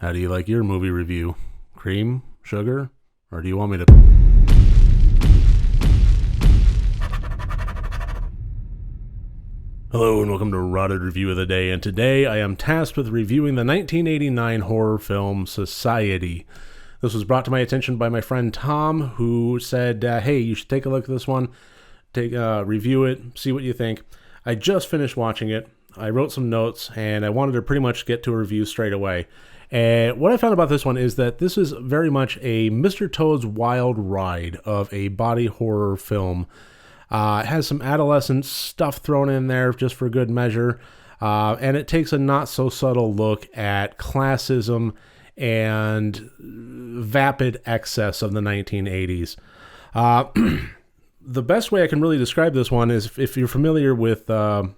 How do you like your movie review? Cream? Sugar? Or do you want me to... Hello and welcome to Rotted Review of the Day, and today I am tasked with reviewing the 1989 horror film Society. This was brought to my attention by my friend Tom, who said, hey, you should take a look at this one, review it, see what you think. I just finished watching it, I wrote some notes, and I wanted to pretty much get to a review straight away. And what I found about this one is that this is very much a Mr. Toad's Wild Ride of a body horror film. It has some adolescent stuff thrown in there just for good measure, and it takes a not-so-subtle look at classism and vapid excess of the 1980s. The best way I can really describe this one is if you're familiar with David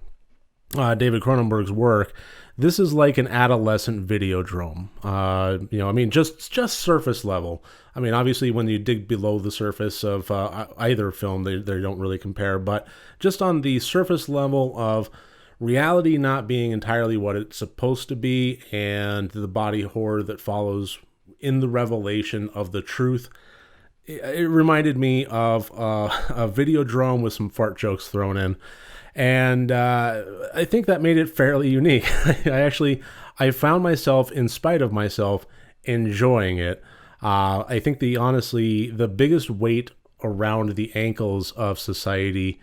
Cronenberg's work. This is like an adolescent Videodrome. Just surface level. I mean, obviously, when you dig below the surface of either film, they don't really compare. But just on the surface level of reality not being entirely what it's supposed to be, and the body horror that follows in the revelation of the truth, it reminded me of a Videodrome with some fart jokes thrown in. And I think that made it fairly unique. I found myself, in spite of myself, enjoying it. I think the biggest weight around the ankles of Society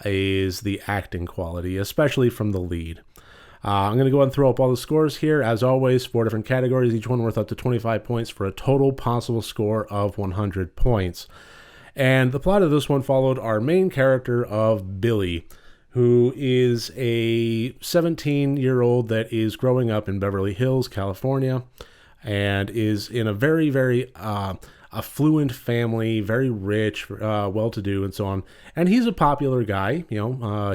is the acting quality, especially from the lead. I'm going to go ahead and throw up all the scores here. As always, 4 different categories, each one worth up to 25 points for a total possible score of 100 points. And the plot of this one followed our main character of Billy, who is a 17-year-old that is growing up in Beverly Hills, California, and is in a very, very affluent family, very rich, well-to-do, and so on. And he's a popular guy.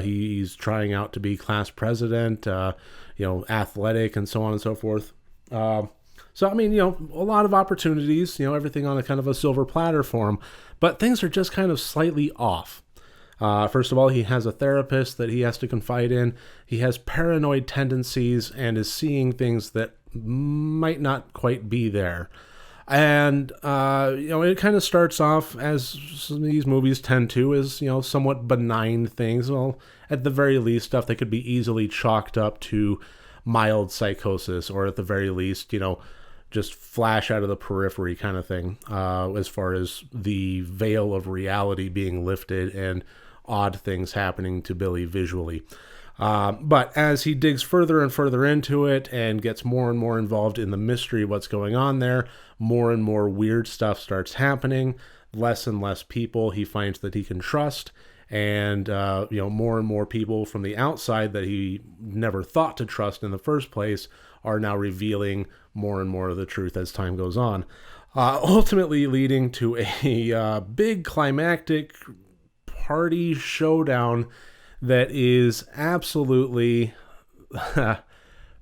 He's trying out to be class president, athletic, and so on and so forth. A lot of opportunities, everything on a kind of a silver platter for him. But things are just kind of slightly off. First of all, he has a therapist that he has to confide in. He has paranoid tendencies and is seeing things that might not quite be there. And, it kind of starts off, as some of these movies tend to, as, somewhat benign things. Well, at the very least, stuff that could be easily chalked up to mild psychosis, or at the very least, just flash out of the periphery kind of thing, as far as the veil of reality being lifted and odd things happening to Billy visually. But as he digs further and further into it and gets more and more involved in the mystery of what's going on there, more and more weird stuff starts happening, less and less people he finds that he can trust, and more and more people from the outside that he never thought to trust in the first place are now revealing more and more of the truth as time goes on, ultimately leading to a big climactic party showdown that is absolutely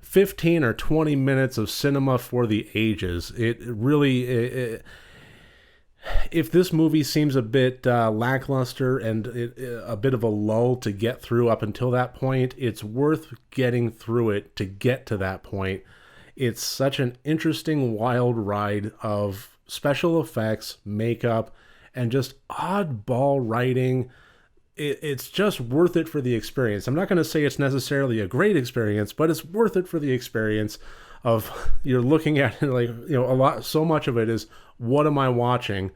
15 or 20 minutes of cinema for the ages. If this movie seems a bit lackluster and a bit of a lull to get through up until that point, it's worth getting through it to get to that point. It's such an interesting, wild ride of special effects, makeup, and just oddball writing. It's just worth it for the experience. I'm not going to say it's necessarily a great experience, but it's worth it for the experience of you're looking at it so much of it is, what am I watching?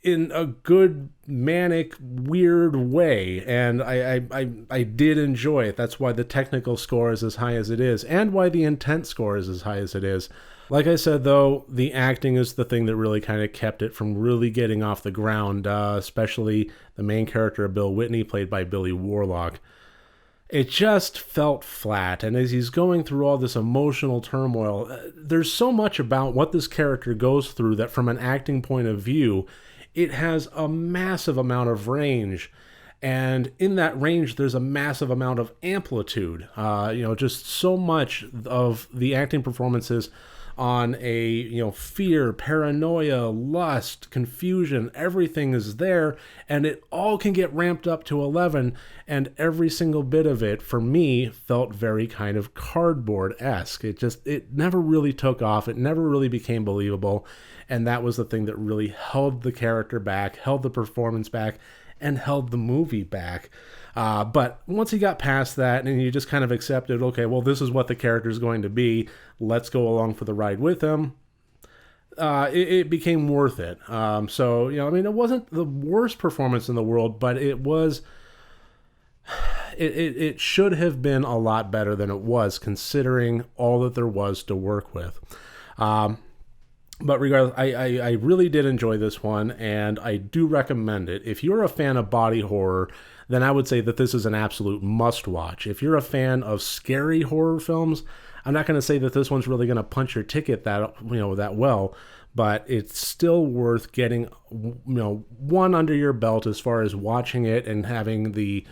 In a good, manic, weird way. And I did enjoy it. That's why the technical score is as high as it is, and why the intent score is as high as it is. Like I said, though, the acting is the thing that really kind of kept it from really getting off the ground, especially the main character of Bill Whitney, played by Billy Warlock. It just felt flat, and as he's going through all this emotional turmoil, there's so much about what this character goes through that from an acting point of view, it has a massive amount of range. And in that range, there's a massive amount of amplitude. Just so much of the acting performances on a, fear, paranoia, lust, confusion. Everything is there, and it all can get ramped up to 11, and every single bit of it for me felt very kind of cardboard-esque. It never really took off. It never really became believable, and that was the thing that really held the character back, held the performance back, and held the movie back. But once he got past that and you just kind of accepted, okay, well, this is what the character is going to be, let's go along for the ride with him, it became worth it. So, it wasn't the worst performance in the world, but it was, it should have been a lot better than it was, considering all that there was to work with. But regardless, I really did enjoy this one, and I do recommend it. If you're a fan of body horror, then I would say that this is an absolute must-watch. If you're a fan of scary horror films, I'm not going to say that this one's really going to punch your ticket that well, but it's still worth getting one under your belt as far as watching it and having the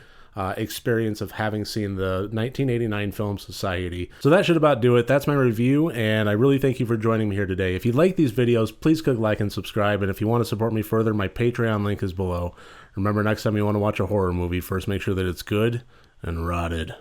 experience of having seen the 1989 film Society. So that should about do it. That's my review, and I really thank you for joining me here today. If you like these videos, please click like and subscribe, and if you want to support me further, my Patreon link is below. Remember, next time you want to watch a horror movie, first make sure that it's good and rotted.